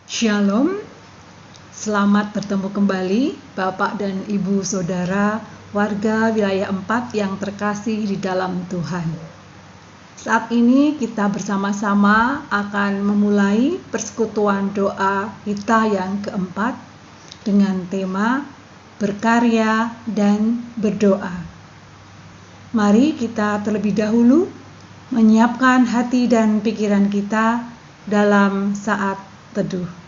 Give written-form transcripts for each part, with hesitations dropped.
Shalom, selamat bertemu kembali Bapak dan Ibu Saudara warga wilayah 4 yang terkasih di dalam Tuhan. Saat ini kita bersama-sama akan memulai persekutuan doa kita yang keempat dengan tema berkarya dan berdoa. Mari kita terlebih dahulu menyiapkan hati dan pikiran kita dalam saat teduh.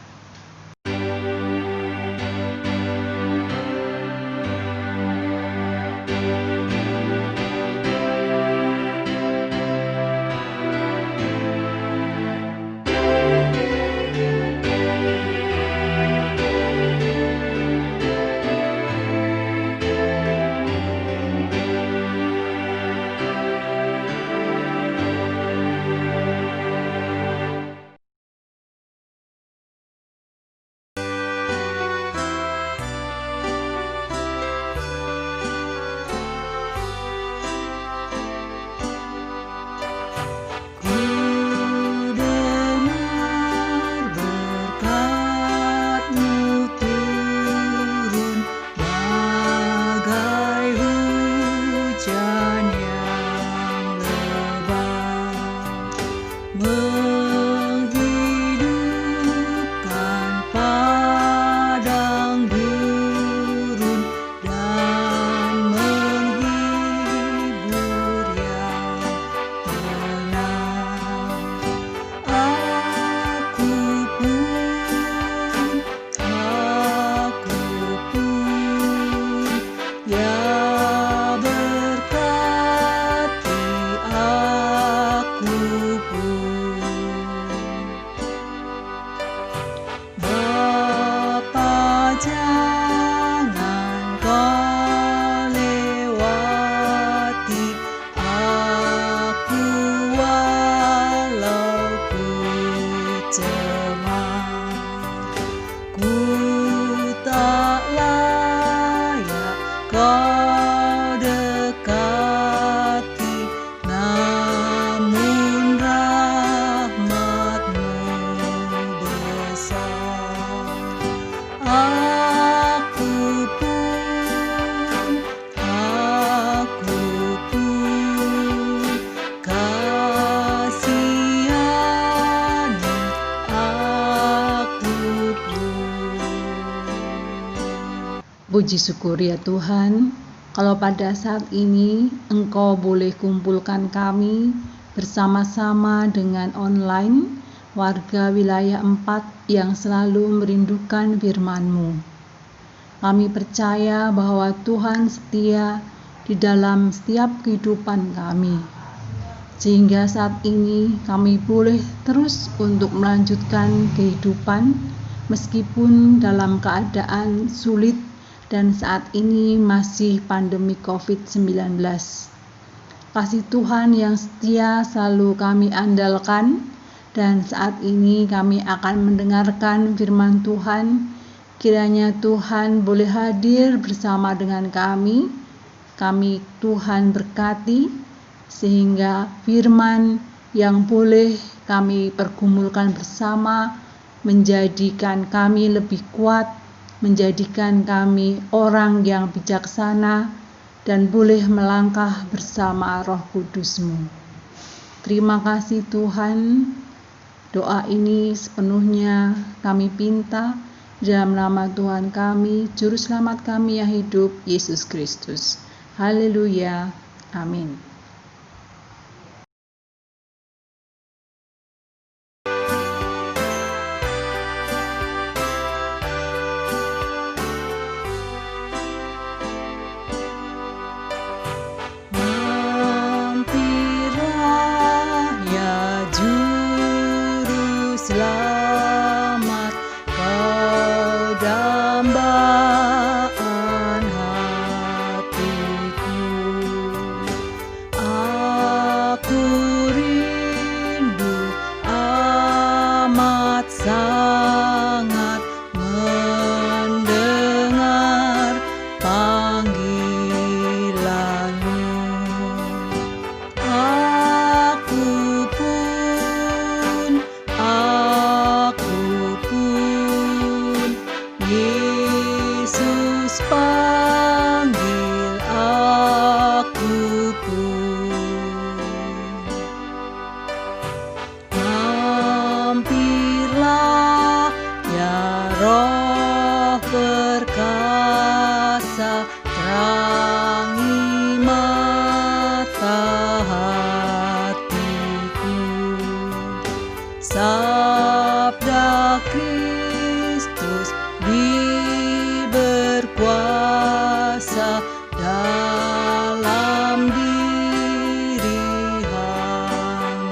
Puji syukur ya Tuhan, kalau pada saat ini Engkau boleh kumpulkan kami bersama-sama dengan online warga wilayah 4 yang selalu merindukan firman-Mu. Kami percaya bahwa Tuhan setia di dalam setiap kehidupan kami, sehingga saat ini kami boleh terus untuk melanjutkan kehidupan meskipun dalam keadaan sulit dan saat ini masih pandemi COVID-19. Kasih Tuhan yang setia selalu kami andalkan, dan saat ini kami akan mendengarkan firman Tuhan. Kiranya Tuhan boleh hadir bersama dengan kami Tuhan berkati, sehingga firman yang boleh kami pergumulkan bersama menjadikan kami lebih kuat, menjadikan kami orang yang bijaksana dan boleh melangkah bersama Roh Kudus-Mu. Terima kasih Tuhan, doa ini sepenuhnya kami pinta dalam nama Tuhan kami, Juru Selamat kami yang hidup, Yesus Kristus. Haleluya, amin. Selamat kau dambaan hatiku,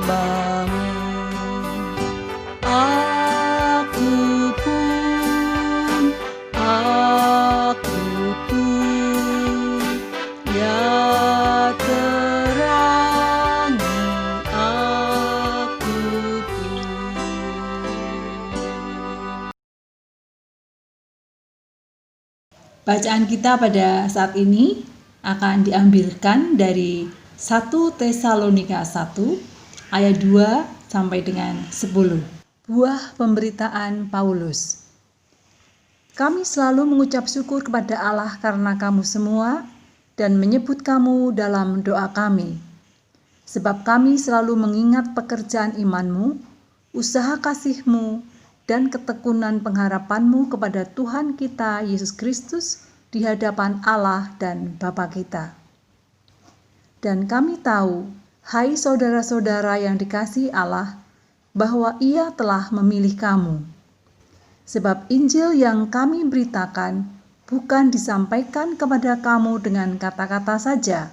bangun. Aku pun, ya terangi aku pun. Bacaan kita pada saat ini akan diambilkan dari 1 Tesalonika 1 ayat 2 sampai dengan 10. Buah pemberitaan Paulus. Kami selalu mengucap syukur kepada Allah karena kamu semua dan menyebut kamu dalam doa kami. Sebab kami selalu mengingat pekerjaan imanmu, usaha kasihmu, dan ketekunan pengharapanmu kepada Tuhan kita Yesus Kristus di hadapan Allah dan Bapa kita. Dan kami tahu, hai saudara-saudara yang dikasihi Allah, bahwa Ia telah memilih kamu. Sebab Injil yang kami beritakan bukan disampaikan kepada kamu dengan kata-kata saja,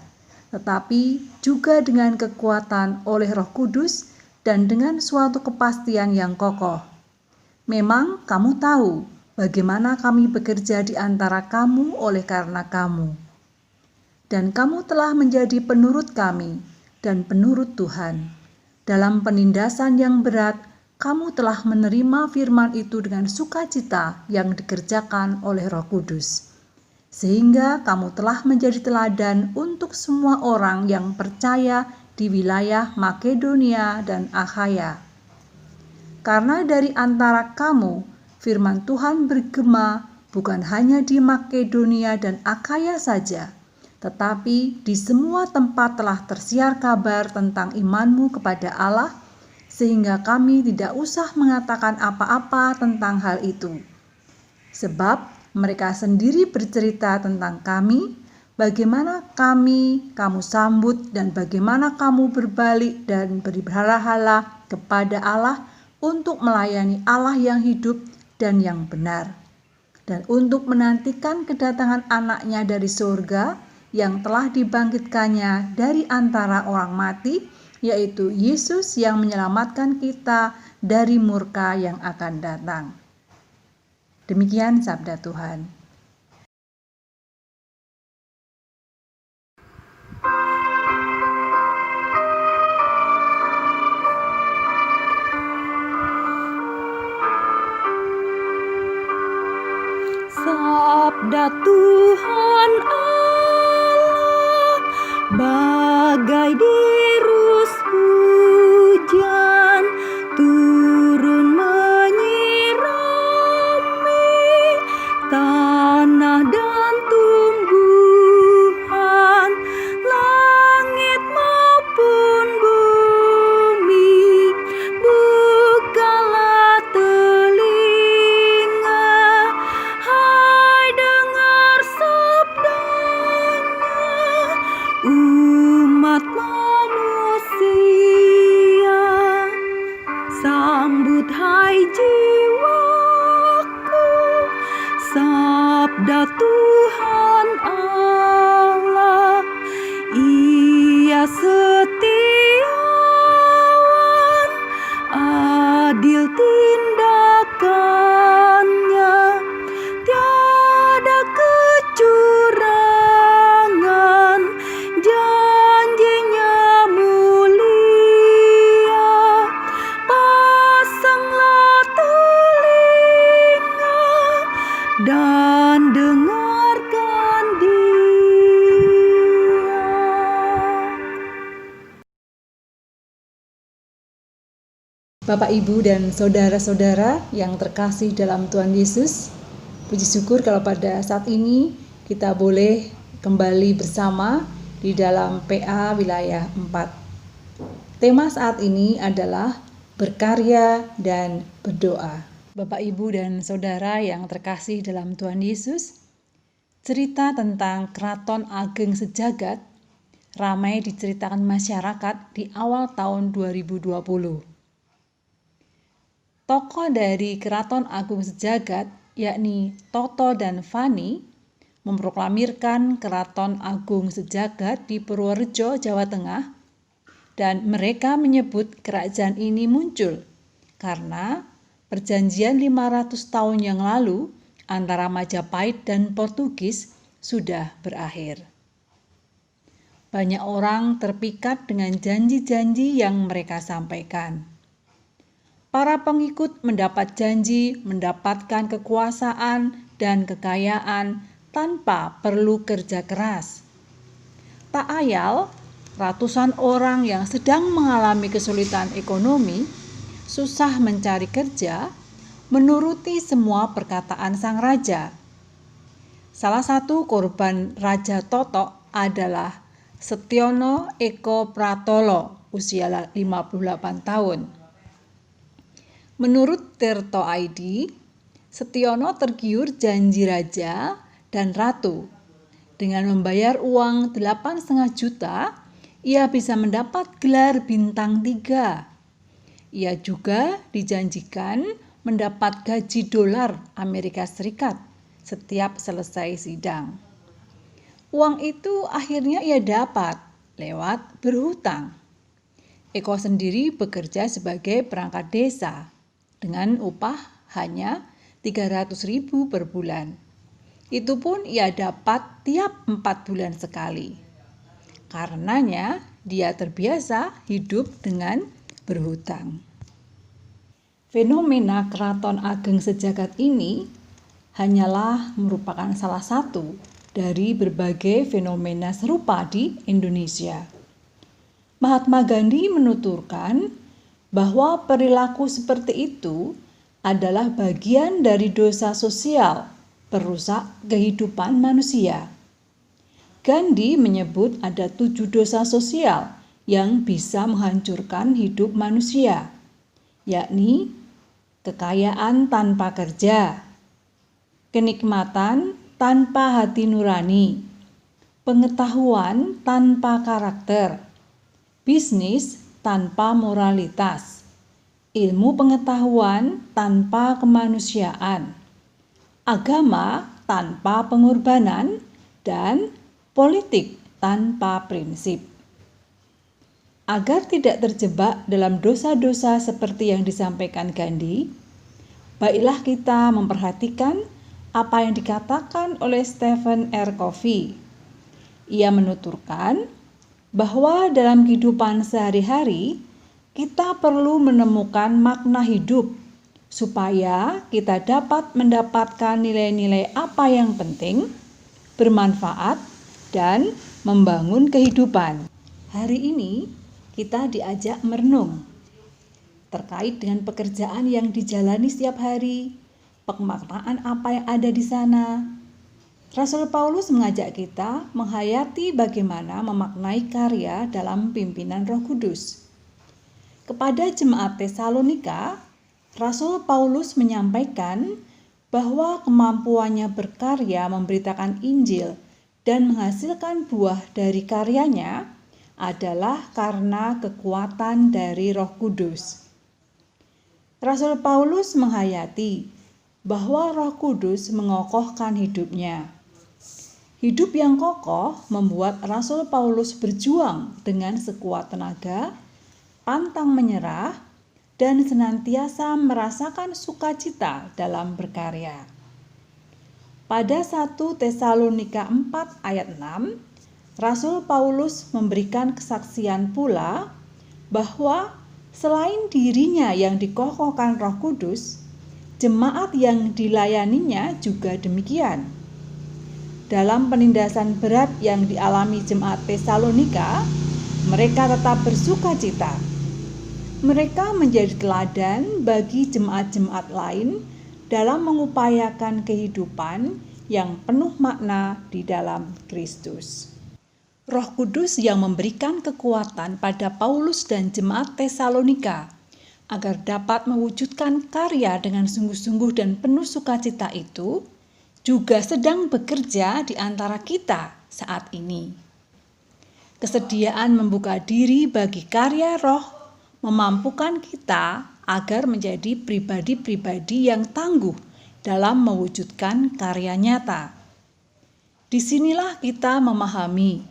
tetapi juga dengan kekuatan oleh Roh Kudus dan dengan suatu kepastian yang kokoh. Memang kamu tahu bagaimana kami bekerja di antara kamu oleh karena kamu. Dan kamu telah menjadi penurut kami dan penurut Tuhan. Dalam penindasan yang berat, kamu telah menerima firman itu dengan sukacita yang dikerjakan oleh Roh Kudus. Sehingga kamu telah menjadi teladan untuk semua orang yang percaya di wilayah Makedonia dan Akhaya. Karena dari antara kamu, firman Tuhan bergema bukan hanya di Makedonia dan Akhaya saja, tetapi di semua tempat telah tersiar kabar tentang imanmu kepada Allah, sehingga kami tidak usah mengatakan apa-apa tentang hal itu. Sebab mereka sendiri bercerita tentang kami, bagaimana kamu sambut dan bagaimana kamu berbalik dan berhala-hala kepada Allah untuk melayani Allah yang hidup dan yang benar, dan untuk menantikan kedatangan anaknya dari surga, yang telah dibangkitkannya dari antara orang mati, yaitu Yesus yang menyelamatkan kita dari murka yang akan datang. Demikian sabda Tuhan. Sabda Tuhan Allah bagai dirus hujan turun menyirami tanah dan tumbuhan, langit maupun bumi. Bukalah telinga, hai dengar sabdanya, umat manusia. Sambut hai jiwaku, sabda Tuhan Allah. Ia setiawan, adil tindakannya, tiada kecurangan, janjinya mulia. Pasanglah telinga dan dengarkan Dia. Bapak, Ibu, dan saudara-saudara yang terkasih dalam Tuhan Yesus, puji syukur kalau pada saat ini kita boleh kembali bersama di dalam PA Wilayah 4. Tema saat ini adalah berkarya dan berdoa. Bapak, Ibu, dan saudara yang terkasih dalam Tuhan Yesus, cerita tentang Keraton Ageng Sejagat ramai diceritakan masyarakat di awal tahun 2020. Tokoh dari Keraton Agung Sejagat, yakni Toto dan Fani, memproklamirkan Keraton Agung Sejagat di Purworejo, Jawa Tengah dan mereka menyebut kerajaan ini muncul karena perjanjian 500 tahun yang lalu antara Majapahit dan Portugis sudah berakhir. Banyak orang terpikat dengan janji-janji yang mereka sampaikan. Para pengikut mendapat janji mendapatkan kekuasaan dan kekayaan tanpa perlu kerja keras. Tak ayal, ratusan orang yang sedang mengalami kesulitan ekonomi, susah mencari kerja, menuruti semua perkataan sang raja. Salah satu korban Raja Totok adalah Setiono Eko Pratolo, usia 58 tahun. Menurut Tirto ID, Setiono tergiur janji raja dan ratu. Dengan membayar uang 8,5 juta, ia bisa mendapat gelar bintang 3. Ia juga dijanjikan mendapat gaji dolar Amerika Serikat setiap selesai sidang. Uang itu akhirnya ia dapat lewat berhutang. Eko sendiri bekerja sebagai perangkat desa dengan upah hanya 300.000 per bulan. Itu pun ia dapat tiap 4 bulan sekali. Karenanya dia terbiasa hidup dengan berhutang. Fenomena Keraton Ageng Sejagat ini hanyalah merupakan salah satu dari berbagai fenomena serupa di Indonesia. Mahatma Gandhi menuturkan bahwa perilaku seperti itu adalah bagian dari dosa sosial perusak kehidupan manusia. Gandhi menyebut ada 7 dosa sosial yang bisa menghancurkan hidup manusia, yakni kekayaan tanpa kerja, kenikmatan tanpa hati nurani, pengetahuan tanpa karakter, bisnis tanpa moralitas, ilmu pengetahuan tanpa kemanusiaan, agama tanpa pengorbanan, dan politik tanpa prinsip. Agar tidak terjebak dalam dosa-dosa seperti yang disampaikan Gandhi, baiklah kita memperhatikan apa yang dikatakan oleh Stephen R. Covey. Ia menuturkan bahwa dalam kehidupan sehari-hari kita perlu menemukan makna hidup supaya kita dapat mendapatkan nilai-nilai apa yang penting, bermanfaat, dan membangun kehidupan. Hari ini kita diajak merenung terkait dengan pekerjaan yang dijalani setiap hari, pemaknaan apa yang ada di sana. Rasul Paulus mengajak kita menghayati bagaimana memaknai karya dalam pimpinan Roh Kudus. Kepada jemaat Tesalonika, Rasul Paulus menyampaikan bahwa kemampuannya berkarya memberitakan Injil dan menghasilkan buah dari karyanya adalah karena kekuatan dari Roh Kudus. Rasul Paulus menghayati bahwa Roh Kudus mengokohkan hidupnya. Hidup yang kokoh membuat Rasul Paulus berjuang dengan sekuat tenaga, pantang menyerah, dan senantiasa merasakan sukacita dalam berkarya. Pada 1 Tesalonika 4 ayat 6, Rasul Paulus memberikan kesaksian pula bahwa selain dirinya yang dikokohkan Roh Kudus, jemaat yang dilayaninya juga demikian. Dalam penindasan berat yang dialami jemaat Tesalonika, mereka tetap bersukacita. Mereka menjadi teladan bagi jemaat-jemaat lain dalam mengupayakan kehidupan yang penuh makna di dalam Kristus. Roh Kudus yang memberikan kekuatan pada Paulus dan jemaat Tesalonika agar dapat mewujudkan karya dengan sungguh-sungguh dan penuh sukacita itu juga sedang bekerja di antara kita saat ini. Kesediaan membuka diri bagi karya Roh memampukan kita agar menjadi pribadi-pribadi yang tangguh dalam mewujudkan karya nyata. Disinilah kita memahami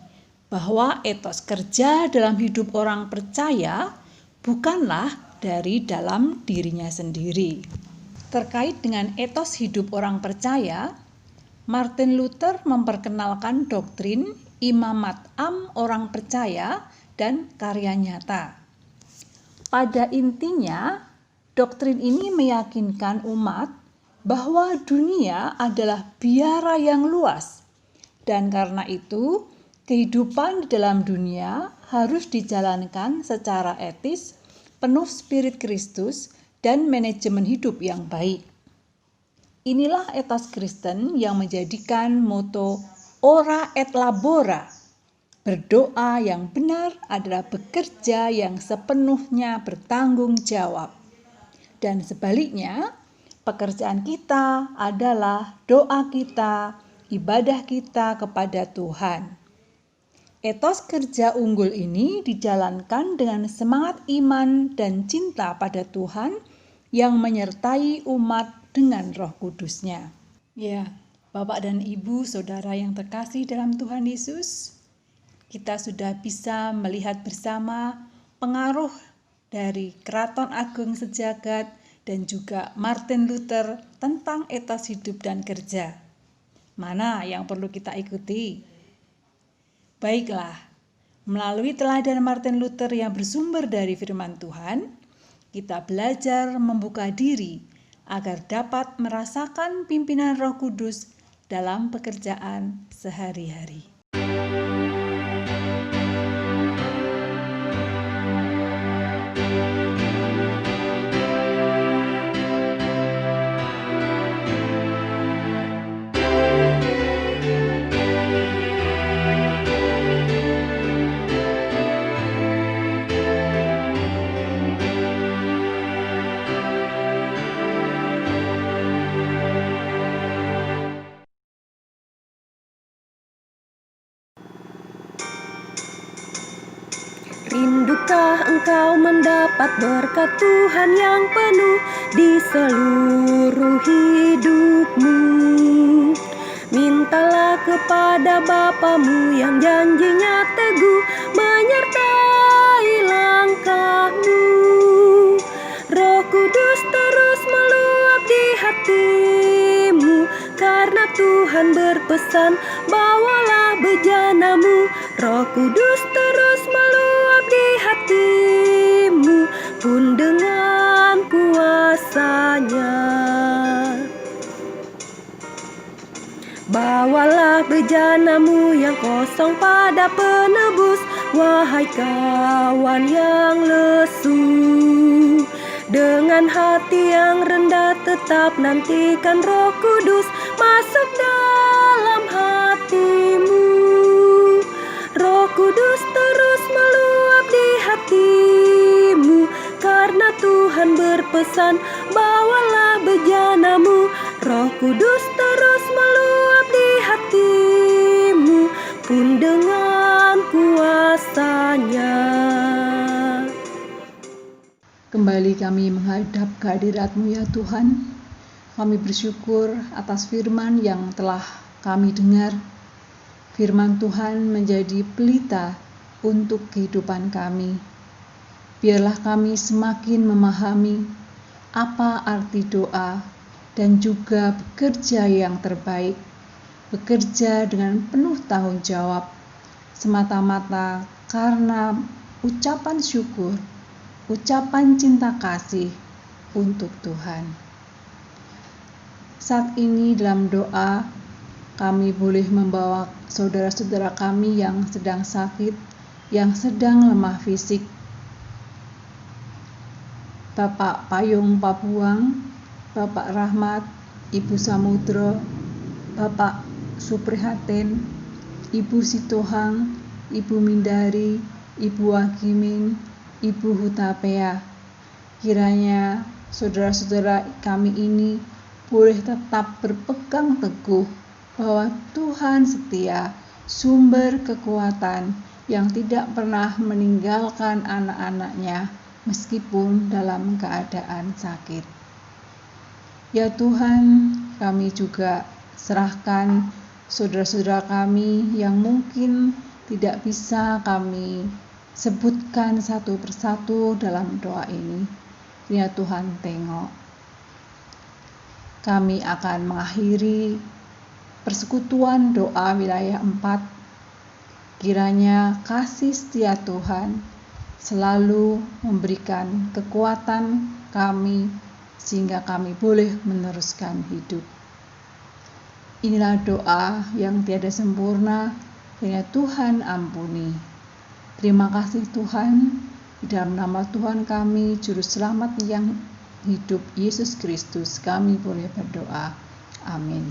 bahwa etos kerja dalam hidup orang percaya bukanlah dari dalam dirinya sendiri. Terkait dengan etos hidup orang percaya, Martin Luther memperkenalkan doktrin imamat orang percaya dan karya nyata. Pada intinya, doktrin ini meyakinkan umat bahwa dunia adalah biara yang luas, dan karena itu kehidupan di dalam dunia harus dijalankan secara etis, penuh spirit Kristus, dan manajemen hidup yang baik. Inilah etos Kristen yang menjadikan moto Ora et Labora. Berdoa yang benar adalah bekerja yang sepenuhnya bertanggung jawab. Dan sebaliknya, pekerjaan kita adalah doa kita, ibadah kita kepada Tuhan. Etos kerja unggul ini dijalankan dengan semangat iman dan cinta pada Tuhan yang menyertai umat dengan Roh Kudus-Nya. Ya, Bapak dan Ibu, Saudara yang terkasih dalam Tuhan Yesus, kita sudah bisa melihat bersama pengaruh dari Keraton Agung Sejagat dan juga Martin Luther tentang etos hidup dan kerja. Mana yang perlu kita ikuti? Baiklah, melalui teladan Martin Luther yang bersumber dari firman Tuhan, kita belajar membuka diri agar dapat merasakan pimpinan Roh Kudus dalam pekerjaan sehari-hari. Rindukah engkau mendapat berkat Tuhan yang penuh di seluruh hidupmu? Mintalah kepada Bapamu yang janjinya teguh menyertai langkahmu. Roh Kudus terus meluap di hatimu, karena Tuhan berpesan, bawalah bejanamu. Roh Kudus terus meluap di hatimu, pun dengan kuasa-Nya. Bawalah bejanamu yang kosong pada penebus, wahai kawan yang lesu. Dengan hati yang rendah tetap nantikan Roh Kudus masuk dalam hatimu. Roh Kudus terus meluap di hatimu, karena Tuhan berpesan, bawalah bejanamu. Roh Kudus terus meluap di hatimu, pun dengan kuasa-Nya. Kembali kami menghadap kehadirat-Mu ya Tuhan. Kami bersyukur atas firman yang telah kami dengar. Firman Tuhan menjadi pelita untuk kehidupan kami. Biarlah kami semakin memahami apa arti doa dan juga bekerja yang terbaik. Bekerja dengan penuh tanggung jawab, semata-mata karena ucapan syukur, ucapan cinta kasih untuk Tuhan. Saat ini dalam doa, kami boleh membawa saudara-saudara kami yang sedang sakit, yang sedang lemah fisik. Bapak Payung Pabuang, Bapak Rahmat, Ibu Samudro, Bapak Suprihatin, Ibu Sitohang, Ibu Mindari, Ibu Wagimin, Ibu Hutapea. Kiranya saudara-saudara kami ini boleh tetap berpegang teguh bahwa Tuhan setia, sumber kekuatan yang tidak pernah meninggalkan anak-anak-Nya meskipun dalam keadaan sakit. Ya Tuhan, kami juga serahkan saudara-saudara kami yang mungkin tidak bisa kami sebutkan satu persatu dalam doa ini. Ya Tuhan, tengok. Kami akan mengakhiri persekutuan doa wilayah 4. Kiranya kasih setia Tuhan selalu memberikan kekuatan kami sehingga kami boleh meneruskan hidup. Inilah doa yang tiada sempurna, hanya Tuhan ampuni. Terima kasih Tuhan, di dalam nama Tuhan kami, Juru Selamat yang hidup, Yesus Kristus, kami boleh berdoa. Amin.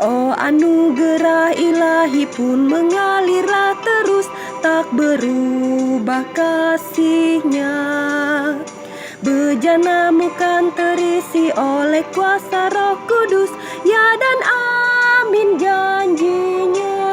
Oh, anugerah ilahi pun mengalirlah terus, tak berubah kasih-Nya. Bejanamu kan terisi oleh kuasa Roh Kudus, ya dan amin janjinya.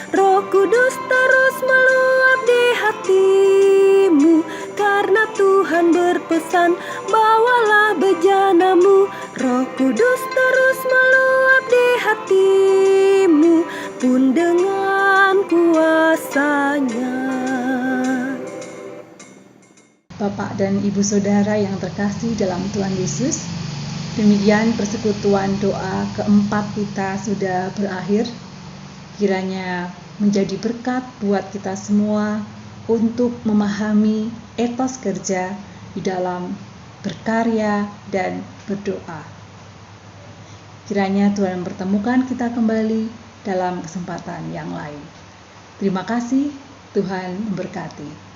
Roh Kudus terus meluap di hatimu, karena Tuhan berpesan, bawalah bejanamu. Roh Kudus terus meluap di hatimu, pun dengan kuasa-Nya. Bapak dan Ibu Saudara yang terkasih dalam Tuhan Yesus, demikian persekutuan doa keempat kita sudah berakhir. Kiranya menjadi berkat buat kita semua untuk memahami etos kerja di dalam berkarya dan berdoa. Kiranya Tuhan mempertemukan kita kembali dalam kesempatan yang lain. Terima kasih, Tuhan memberkati.